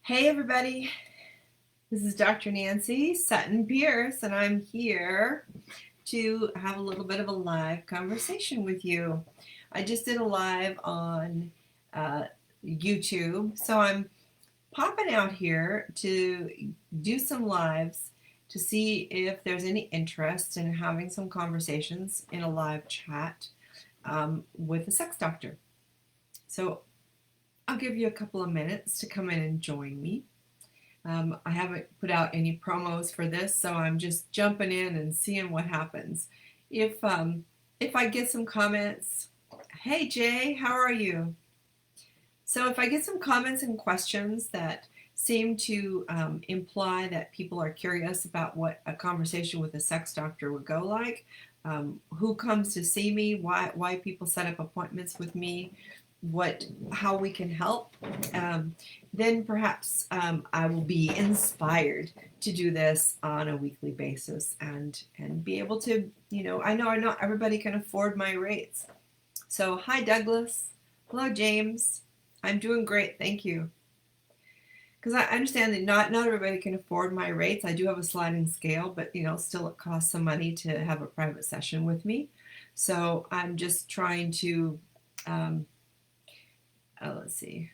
Hey everybody, this is Dr. Nancy Sutton Pierce, and I'm here to have a little bit of a live conversation with you. I just did a live on YouTube, so I'm popping out here to do some lives to see if there's any interest in having some conversations in a live chat with a sex doctor. So I'll give you a couple of minutes to come in and join me. I haven't put out any promos for this, so I'm just jumping in and seeing what happens. If I get some comments, hey Jay, how are you? So if I get some comments and questions that seem to imply that people are curious about what a conversation with a sex doctor would go like, who comes to see me, why people set up appointments with me, how we can help, then perhaps I will be inspired to do this on a weekly basis and be able to, I know not everybody can afford my rates. So hi Douglas, hello James, I'm doing great, thank you. Because I understand that not everybody can afford my rates. I do have a sliding scale, but still it costs some money to have a private session with me. So I'm just trying to let's see.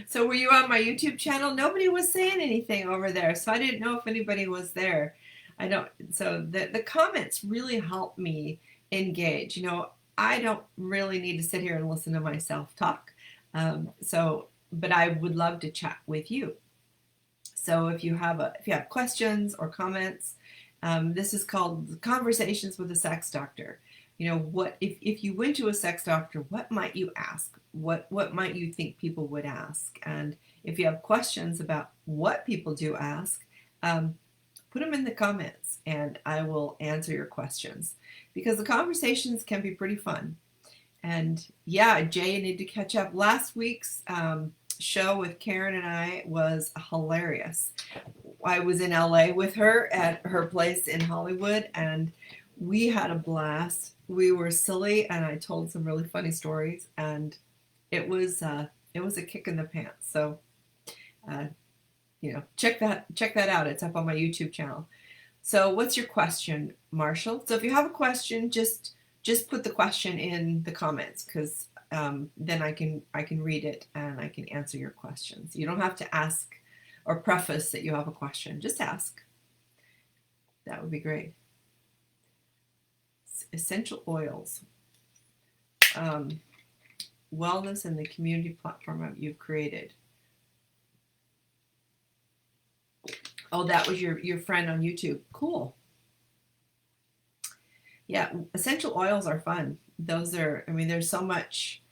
So were you on my YouTube channel? Nobody was saying anything over there, so I didn't know if anybody was there. I don't. So the comments really help me engage. I don't really need to sit here and listen to myself talk. But I would love to chat with you. So if you have questions or comments, this is called Conversations with a Sex Doctor. What if you went to a sex doctor, what might you ask? What might you think people would ask? And if you have questions about what people do ask, put them in the comments and I will answer your questions, because the conversations can be pretty fun. And yeah, Jay, you need to catch up. Last week's show with Karen and I was hilarious. I was in LA with her at her place in Hollywood, and we had a blast. We were silly, and I told some really funny stories, and it was a kick in the pants. So, check that out. It's up on my YouTube channel. So, what's your question, Marshall? So, if you have a question, just put the question in the comments, because then I can read it and I can answer your questions. You don't have to ask or preface that you have a question. Just ask. That would be great. Essential oils, wellness, and the community platform you've created. Oh, that was your friend on YouTube. Cool. Yeah, essential oils are fun. Those are, there's so much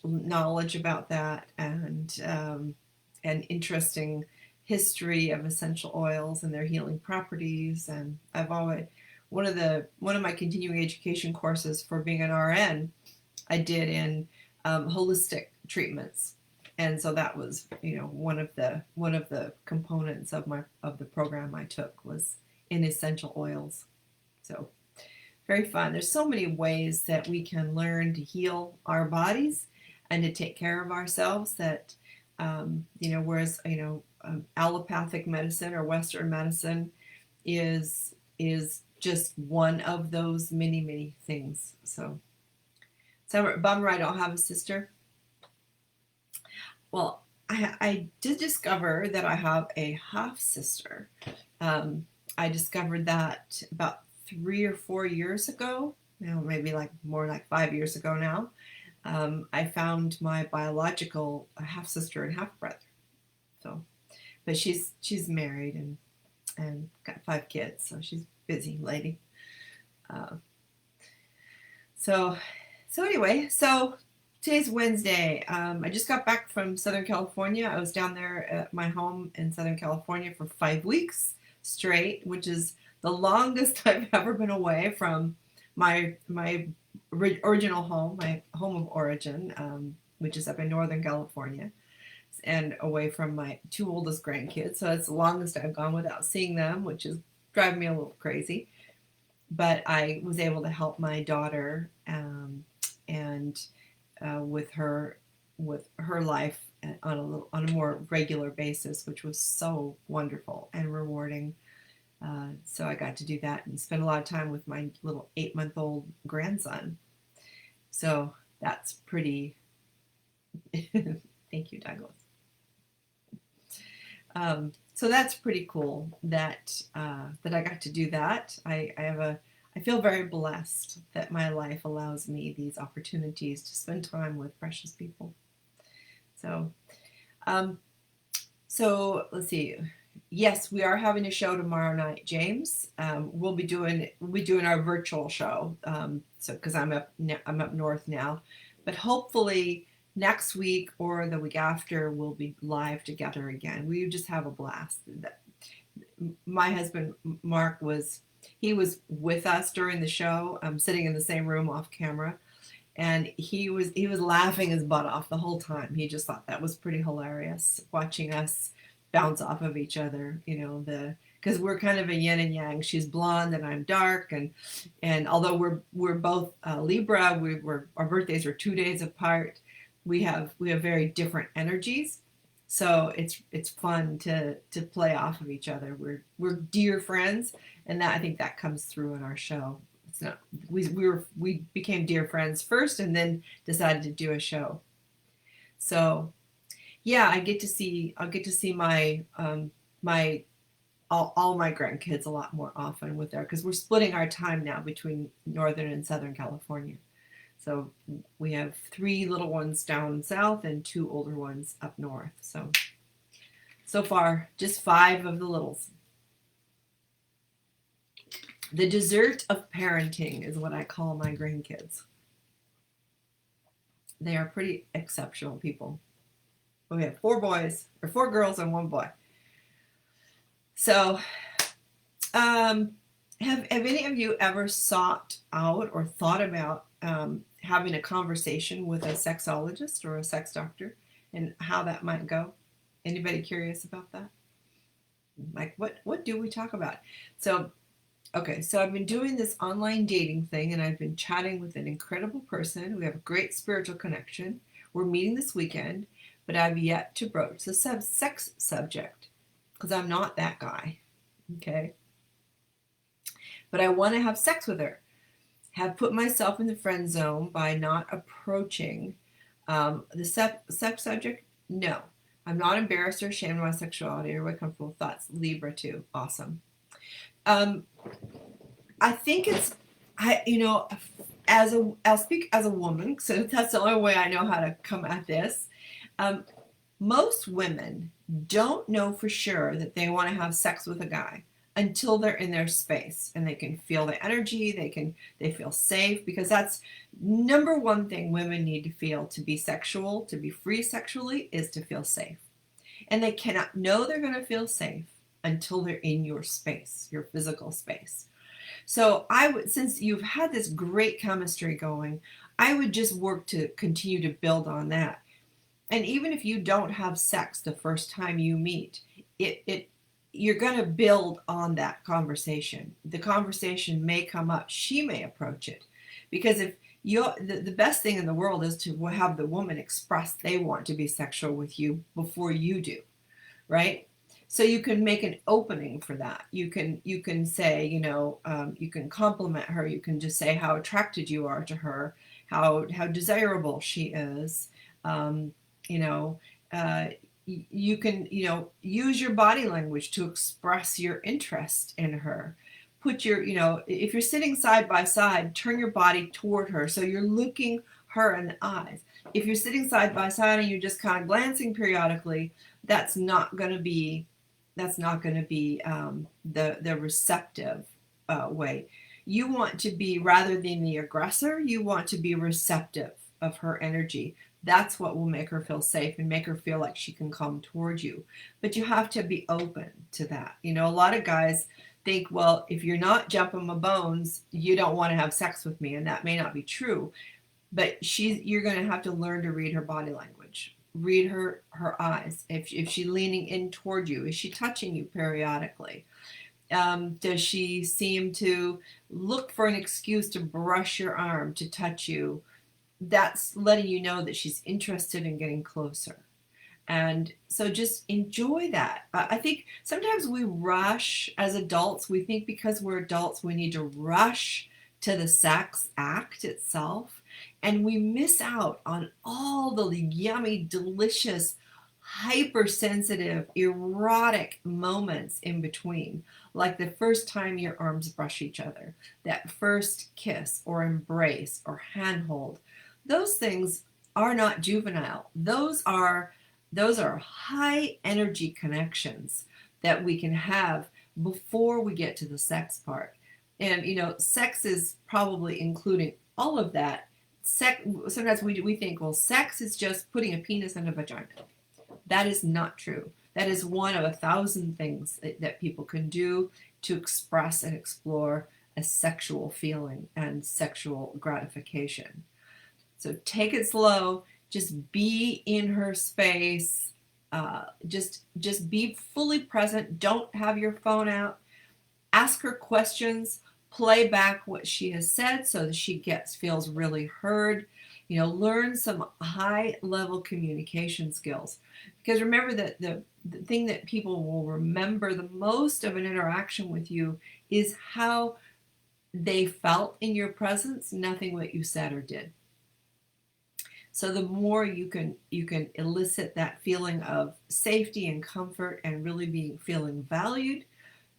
knowledge about that, and interesting history of essential oils and their healing properties. And I've always, one of my continuing education courses for being an RN, I did in holistic treatments, and so that was one of the components of the program I took was in essential oils. So very fun. There's so many ways that we can learn to heal our bodies and to take care of ourselves that whereas allopathic medicine or Western medicine is just one of those many things. So bummer I don't have a sister. Well, I did discover that I have a half sister. I discovered that about 3 or 4 years ago. Maybe more like 5 years ago now. I found my biological half sister and half brother. So, but she's married and got 5 kids, so she's a busy lady. So anyway, today's Wednesday. I just got back from Southern California. I was down there at my home in Southern California for 5 weeks straight, which is the longest I've ever been away from my original home, my home of origin, which is up in Northern California, and away from my 2 oldest grandkids. So it's the longest I've gone without seeing them, which is driving me a little crazy. But I was able to help my daughter and with her with her life on a more regular basis, which was so wonderful and rewarding. So I got to do that and spend a lot of time with my little 8-month-old grandson. So that's pretty. Thank you, Douglas. So that's pretty cool that that I got to do that. I feel very blessed that my life allows me these opportunities to spend time with precious people. So, um, so let's see. Yes, we are having a show tomorrow night, James. We'll be doing our virtual show. So because I'm up north now, but hopefully next week or the week after we'll be live together again. We just have a blast. My husband Mark was with us during the show, sitting in the same room off camera, and he was laughing his butt off the whole time. He just thought that was pretty hilarious, watching us bounce off of each other, because we're kind of a yin and yang. She's blonde and I'm dark, and although we're both Libra, our birthdays are 2 days apart. We have very different energies, so it's fun to play off of each other. We're dear friends, and I think that comes through in our show. It's not we became dear friends first, and then decided to do a show. So yeah, I'll get to see my my all my grandkids a lot more often with her, because we're splitting our time now between Northern and Southern California. So we have 3 little ones down south and 2 older ones up north. So far, just 5 of the littles. The dessert of parenting is what I call my grandkids. They are pretty exceptional people. We have 4 girls and 1 boy. So, have any of you ever sought out or thought about having a conversation with a sexologist or a sex doctor, and how that might go? Anybody curious about that? Like, what do we talk about? So, okay, so I've been doing this online dating thing, and I've been chatting with an incredible person. We have a great spiritual connection. We're meeting this weekend, but I've yet to broach the sex subject, because I'm not that guy, okay? But I want to have sex with her. Have put myself in the friend zone by not approaching the sex subject? No. I'm not embarrassed or ashamed of my sexuality or my comfortable thoughts. Libra too. Awesome. I think I'll speak as a woman, so that's the only way I know how to come at this. Most women don't know for sure that they want to have sex with a guy until they're in their space and they can feel the energy, they feel safe, because that's number one thing women need to feel to be sexual, to be free sexually, is to feel safe. And they cannot know they're going to feel safe until they're in your space, your physical space. So since you've had this great chemistry going, I would just work to continue to build on that. And even if you don't have sex the first time you meet, you're going to build on that conversation. The conversation may come up. She may approach it, because if the best thing in the world is to have the woman express they want to be sexual with you before you do, right? So you can make an opening for that. You can say, you can compliment her. You can just say how attracted you are to her, how desirable she is. You can, use your body language to express your interest in her. Put if you're sitting side by side, turn your body toward her, so you're looking her in the eyes. If you're sitting side by side and you're just kind of glancing periodically, that's not going to be the receptive way. You want to be, rather than the aggressor, you want to be receptive of her energy. That's what will make her feel safe and make her feel like she can come towards you. But you have to be open to that. A lot of guys think, well, if you're not jumping my bones, you don't want to have sex with me. And that may not be true. But you're going to have to learn to read her body language. Read her eyes. If she's leaning in toward you, is she touching you periodically? Does she seem to look for an excuse to brush your arm, to touch you? that's letting you know that she's interested in getting closer. And so just enjoy that. I think sometimes we rush as adults. We think because we're adults, we need to rush to the sex act itself. And we miss out on all the yummy, delicious, hypersensitive, erotic moments in between. Like the first time your arms brush each other, that first kiss or embrace or handhold. Those things are not juvenile. Those are high energy connections that we can have before we get to the sex part. And sex is probably including all of that. Sometimes we think, well, sex is just putting a penis in a vagina. That is not true. That is one of 1,000 things that people can do to express and explore a sexual feeling and sexual gratification. So take it slow. Just be in her space. Just be fully present. Don't have your phone out. Ask her questions. Play back what she has said so that she feels really heard. Learn some high-level communication skills. Because remember that the thing that people will remember the most of an interaction with you is how they felt in your presence, nothing what you said or did. So the more you can elicit that feeling of safety and comfort and really feeling valued,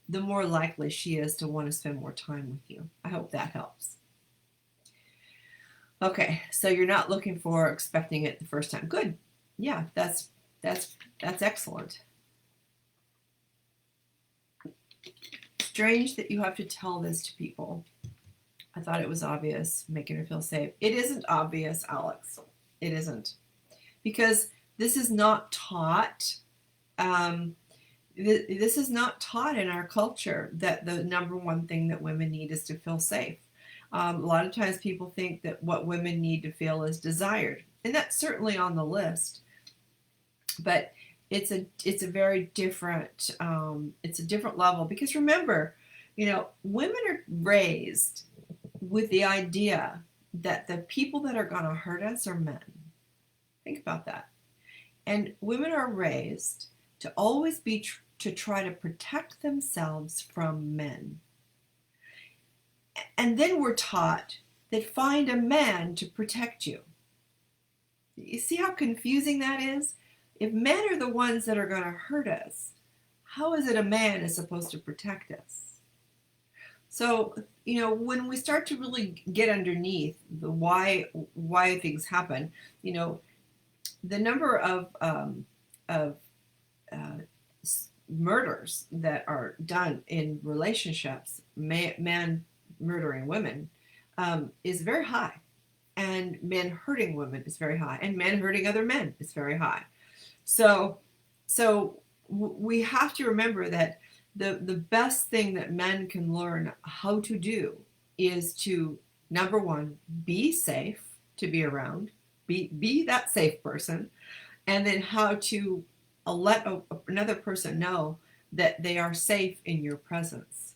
the more likely she is to want to spend more time with you. I hope that helps. Okay, so you're not looking for expecting it the first time. Good. Yeah, that's excellent. Strange that you have to tell this to people. I thought it was obvious, making her feel safe. It isn't obvious, Alex. It isn't. Because this is not taught. This is not taught in our culture, that the number one thing that women need is to feel safe. A lot of times people think that what women need to feel is desired. And that's certainly on the list. But it's a very different, it's a different level. Because remember, women are raised with the idea that the people that are going to hurt us are men. Think about that. And women are raised to always be to try to protect themselves from men. And then we're taught that find a man to protect you. You see how confusing that is? If men are the ones that are going to hurt us, how is it a man is supposed to protect us? So, when we start to really get underneath the why things happen, the number of murders that are done in relationships, man murdering women, is very high, and men hurting women is very high, and men hurting other men is very high. So we have to remember that the best thing that men can learn how to do is to, number one, be safe to be around, be that safe person, and then how to let another person know that they are safe in your presence.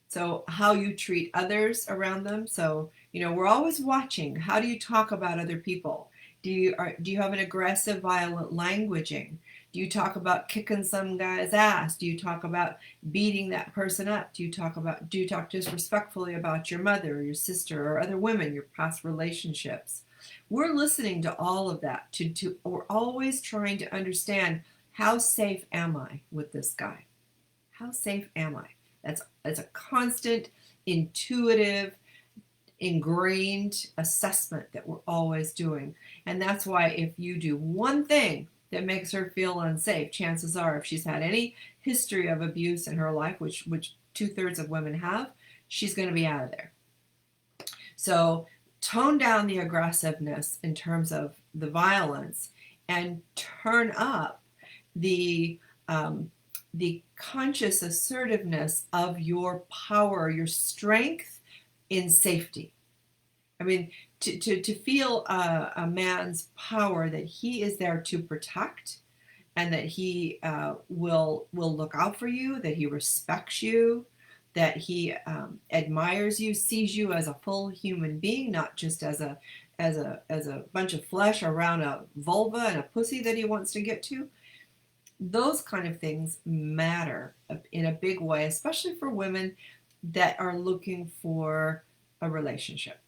So how you treat others around them. So, we're always watching. How do you talk about other people? Do you have an aggressive, violent languaging? Do you talk about kicking some guy's ass? Do you talk about beating that person up? Do you talk disrespectfully about your mother or your sister or other women, your past relationships? We're listening to all of that. We're always trying to understand, how safe am I with this guy? How safe am I? That's a constant, intuitive, ingrained assessment that we're always doing. And that's why if you do one thing that makes her feel unsafe, chances are, if she's had any history of abuse in her life, which 2/3 of women have, she's going to be out of there. So tone down the aggressiveness in terms of the violence, and turn up the conscious assertiveness of your power, your strength in safety. I mean, to feel a man's power, that he is there to protect, and that he will look out for you, that he respects you, that he admires you, sees you as a full human being, not just as as a bunch of flesh around a vulva and a pussy that he wants to get to. Those kind of things matter in a big way, especially for women that are looking for a relationship.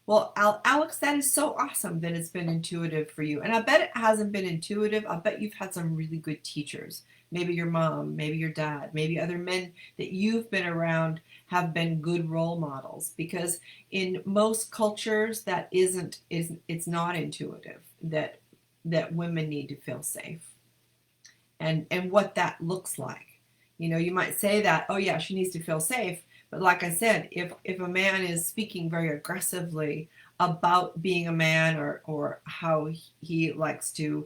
Well, Alex, that is so awesome that it's been intuitive for you. And I bet it hasn't been intuitive. I bet you've had some really good teachers. Maybe your mom, maybe your dad, maybe other men that you've been around have been good role models. Because in most cultures, that it's not intuitive that women need to feel safe. And what that looks like. You know, you might say that, oh yeah, she needs to feel safe. But like I said, if a man is speaking very aggressively about being a man or how he likes to,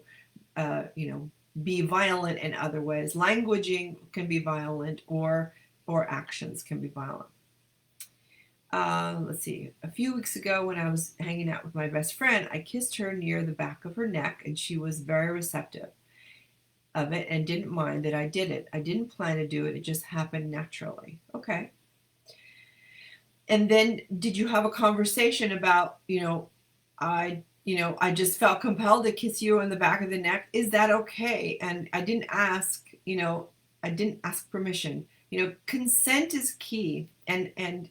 be violent in other ways, languaging can be violent or actions can be violent. Let's see. A few weeks ago when I was hanging out with my best friend, I kissed her near the back of her neck, and she was very receptive of it and didn't mind that I did it. I didn't plan to do it. It just happened naturally. Okay. And then did you have a conversation about, I just felt compelled to kiss you on the back of the neck. Is that okay? And I didn't ask, I didn't ask permission. Consent is key. And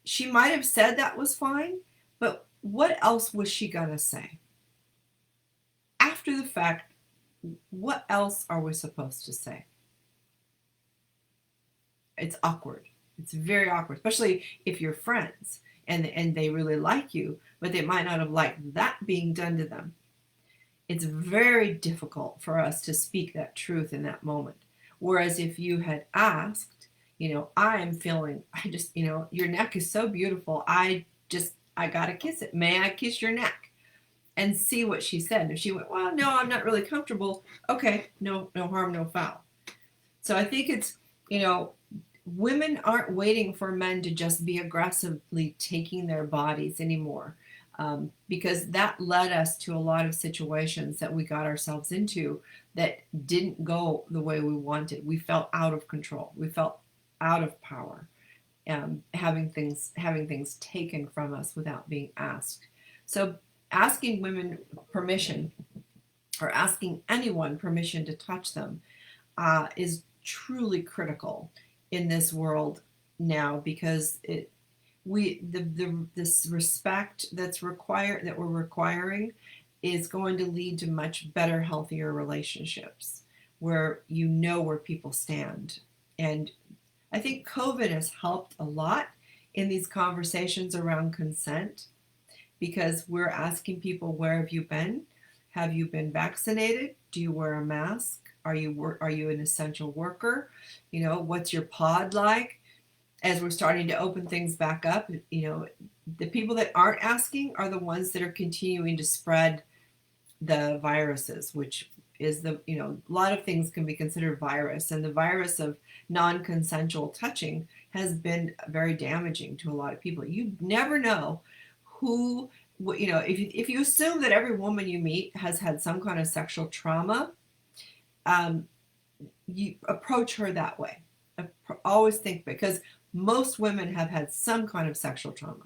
she might have said that was fine, but what else was she going to say? After the fact, what else are we supposed to say? It's awkward. It's very awkward, especially if you're friends and they really like you, but they might not have liked that being done to them. It's very difficult for us to speak that truth in that moment. Whereas if you had asked, I am feeling, your neck is so beautiful. I got to kiss it. May I kiss your neck? And see what she said. If she went, well, no, I'm not really comfortable. Okay, no harm, no foul. So I think it's, women aren't waiting for men to just be aggressively taking their bodies anymore, because that led us to a lot of situations that we got ourselves into that didn't go the way we wanted. We felt out of control. We felt out of power, having things taken from us without being asked. So asking women permission, or asking anyone permission to touch them, is truly critical in this world now, because this respect that we're requiring is going to lead to much better, healthier relationships where where people stand. And I think COVID has helped a lot in these conversations around consent, because we're asking people, where have you been? Have you been vaccinated? Do you wear a mask? Are you an essential worker? What's your pod like? As we're starting to open things back up, the people that aren't asking are the ones that are continuing to spread the viruses, which is a lot of things can be considered virus, and the virus of non-consensual touching has been very damaging to a lot of people. You never know who, if you assume that every woman you meet has had some kind of sexual trauma, you approach her that way. Always think, because most women have had some kind of sexual trauma.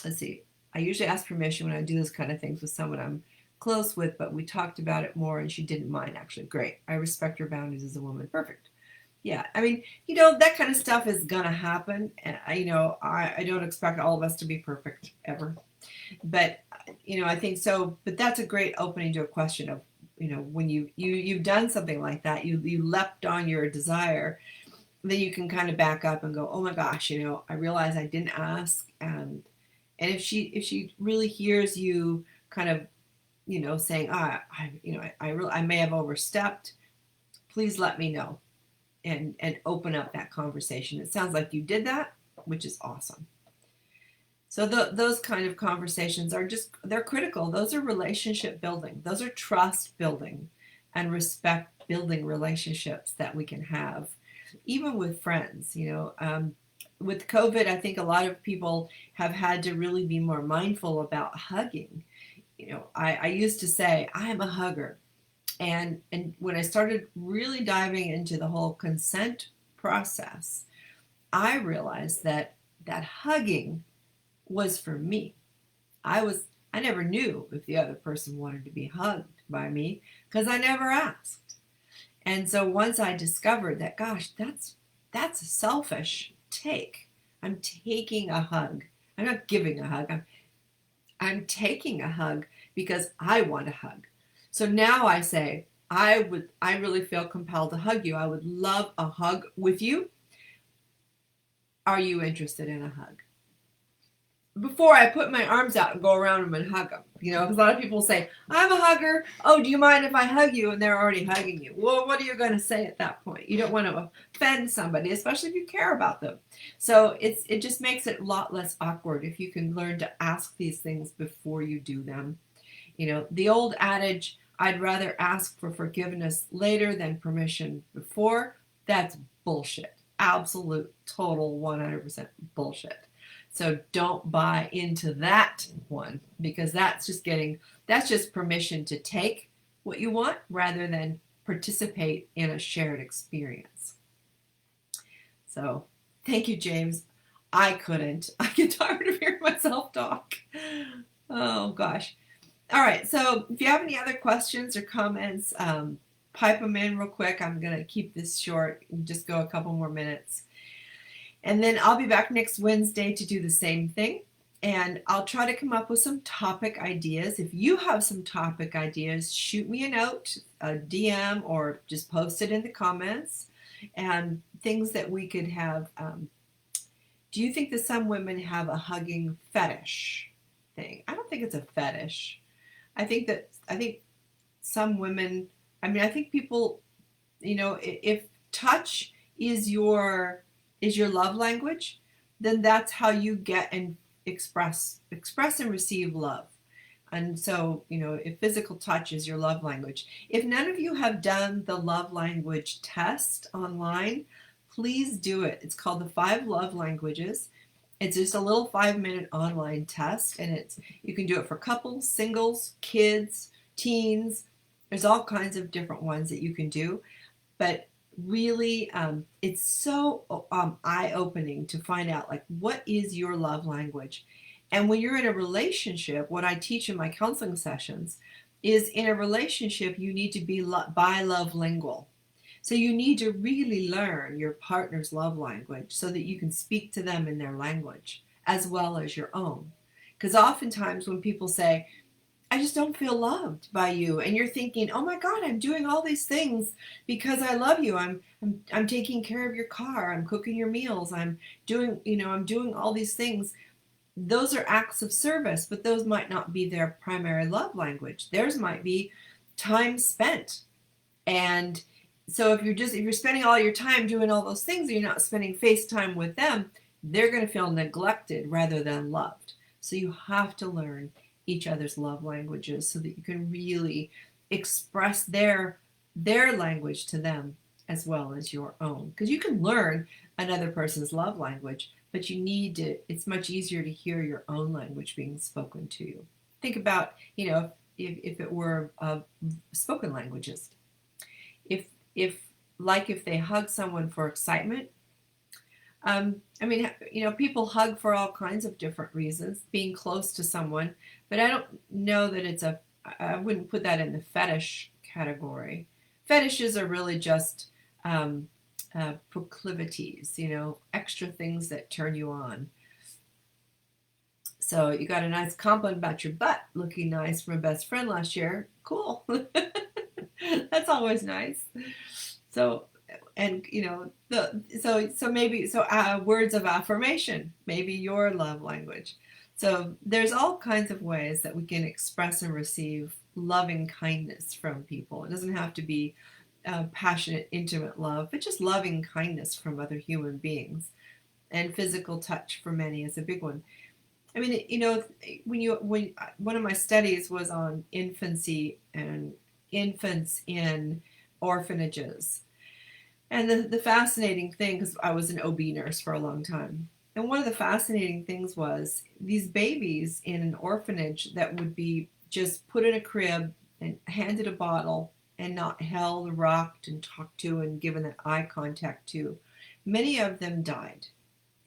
Let's see. I usually ask permission when I do this kind of things with someone I'm close with, but we talked about it more and she didn't mind, actually. Great. I respect your boundaries as a woman. Perfect. Yeah. I mean, that kind of stuff is going to happen. And I don't expect all of us to be perfect ever. But, I think so. But that's a great opening to a question of, when you've done something like that, you leapt on your desire, then you can kind of back up and go, oh my gosh, I realize I didn't ask. And if she really hears you kind of, saying, I may have overstepped, please let me know, and open up that conversation. It sounds like you did that, which is awesome. So those kind of conversations they're critical. Those are relationship building. Those are trust building and respect building relationships that we can have, even with friends. With COVID, I think a lot of people have had to really be more mindful about hugging. I used to say, I am a hugger. And when I started really diving into the whole consent process, I realized that that hugging was for me. I never knew if the other person wanted to be hugged by me because I never asked. And so once I discovered that, gosh, that's a selfish take. I'm taking a hug. I'm not giving a hug. I'm taking a hug because I want a hug. So now I say, I really feel compelled to hug you. I would love a hug with you. Are you interested in a hug? Before I put my arms out and go around them and hug them, because a lot of people say, I'm a hugger. Oh, do you mind if I hug you? And they're already hugging you. Well, what are you going to say at that point? You don't want to offend somebody, especially if you care about them. So it just makes it a lot less awkward if you can learn to ask these things before you do them. The old adage, I'd rather ask for forgiveness later than permission before, that's bullshit. Absolute, total, 100% bullshit. So don't buy into that one, because that's just permission to take what you want rather than participate in a shared experience. So thank you, James. I couldn't. I get tired of hearing myself talk. Oh gosh. All right. So if you have any other questions or comments, pipe them in real quick. I'm going to keep this short and just go a couple more minutes. And then I'll be back next Wednesday to do the same thing. And I'll try to come up with some topic ideas. If you have some topic ideas, shoot me a note, a DM, or just post it in the comments. And things that we could have. Do you think that some women have a hugging fetish thing? I don't think it's a fetish. I think some women, I think people, if touch is your love language, then that's how you get and express and receive love. And so, if physical touch is your love language, if none of you have done the love language test online, please do it. It's called the 5 Love Languages. It's just a little 5-minute online test, and you can do it for couples, singles, kids, teens. There's all kinds of different ones that you can do, but really it's so eye-opening to find out, like, what is your love language. And when you're in a relationship, what I teach in my counseling sessions is, in a relationship you need to be bilingual. So you need to really learn your partner's love language so that you can speak to them in their language as well as your own. Because oftentimes when people say, I just don't feel loved by you, and you're thinking, oh my God, I'm doing all these things because I love you. I'm taking care of your car. I'm cooking your meals. I'm doing all these things. Those are acts of service, but those might not be their primary love language. Theirs might be time spent. And so if you're spending all your time doing all those things and you're not spending face time with them, they're going to feel neglected rather than loved. So you have to learn each other's love languages so that you can really express their language to them as well as your own. Because you can learn another person's love language, but it's much easier to hear your own language being spoken to you. Think about, if it were spoken languages. If they hug someone for excitement, people hug for all kinds of different reasons, being close to someone, but I don't know that I wouldn't put that in the fetish category. Fetishes are really just proclivities, extra things that turn you on. So you got a nice compliment about your butt looking nice from a best friend last year. Cool. That's always nice. So, and maybe words of affirmation, maybe your love language. So there's all kinds of ways that we can express and receive loving kindness from people. It doesn't have to be passionate, intimate love, but just loving kindness from other human beings. And physical touch for many is a big one. When one of my studies was on infancy and infants in orphanages. And the fascinating thing, because I was an OB nurse for a long time, and one of the fascinating things was these babies in an orphanage that would be just put in a crib and handed a bottle and not held, rocked, and talked to and given that eye contact to. Many of them died.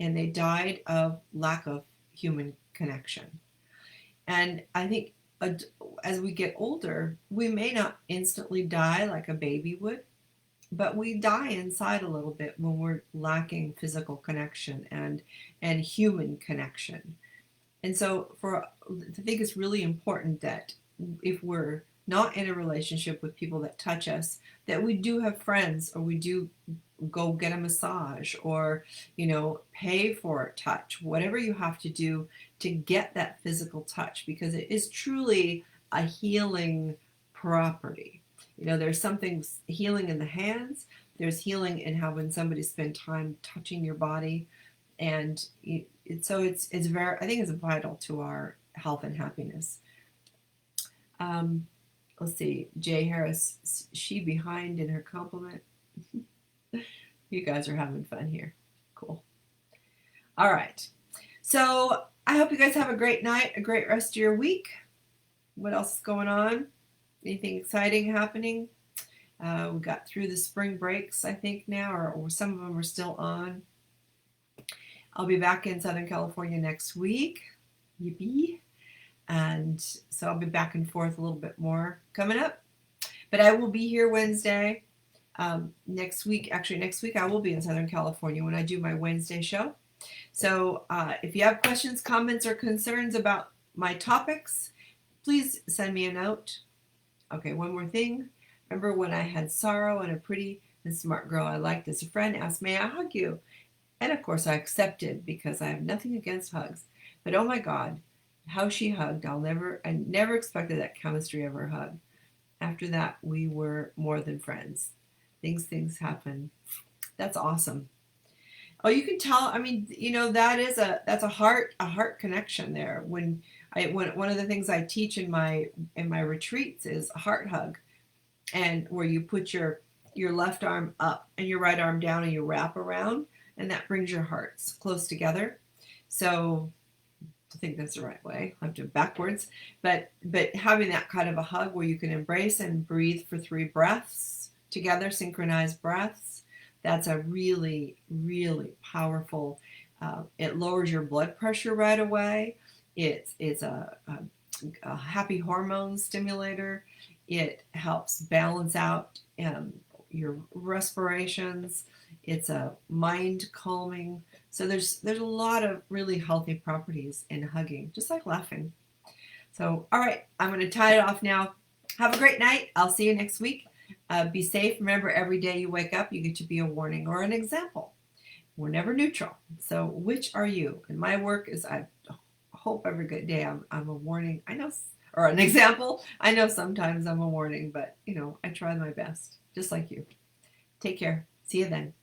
and they died of lack of human connection. And I think as we get older, we may not instantly die like a baby would, but we die inside a little bit when we're lacking physical connection and human connection. And so I think it's really important that if we're not in a relationship with people that touch us, that we do have friends, or we do go get a massage, or pay for a touch, whatever you have to do to get that physical touch, because it is truly a healing property. There's something healing in the hands. There's healing in how when somebody spends time touching your body, and so it's very, I think it's vital to our health and happiness. Let's see, Jay Harris, she behind in her compliment. You guys are having fun here. Cool. All right. So I hope you guys have a great night, a great rest of your week. What else is going on? Anything exciting happening? We got through the spring breaks, I think now, or some of them are still on. I'll be back in Southern California next week. Yippee. And so I'll be back and forth a little bit more coming up. But I will be here Wednesday. Next week I will be in Southern California when I do my Wednesday show. So if you have questions, comments, or concerns about my topics, please send me a note. Okay, one more thing. Remember when I had sorrow and a pretty and smart girl I liked as a friend asked, may I hug you? And of course I accepted, because I have nothing against hugs. But oh my God, how she hugged. I never expected that chemistry of her hug. After that, we were more than friends. Things happen. That's awesome. Oh, you can tell. I mean, that's a heart connection there. When one of the things I teach in my retreats is a heart hug, and where you put your left arm up and your right arm down, and you wrap around, and that brings your hearts close together. So I think that's the right way. I have to backwards, but having that kind of a hug where you can embrace and breathe for 3 breaths together, synchronized breaths. That's a really, really powerful. It lowers your blood pressure right away. It's a happy hormone stimulator. It helps balance out your respirations. It's a mind calming. So there's a lot of really healthy properties in hugging, just like laughing. So, all right, I'm going to tie it off now. Have a great night. I'll see you next week. Be safe. Remember, every day you wake up, you get to be a warning or an example. We're never neutral. So which are you? And my work is, I hope every good day I'm a warning. I know, or an example. I know sometimes I'm a warning, but I try my best, just like you. Take care. See you then.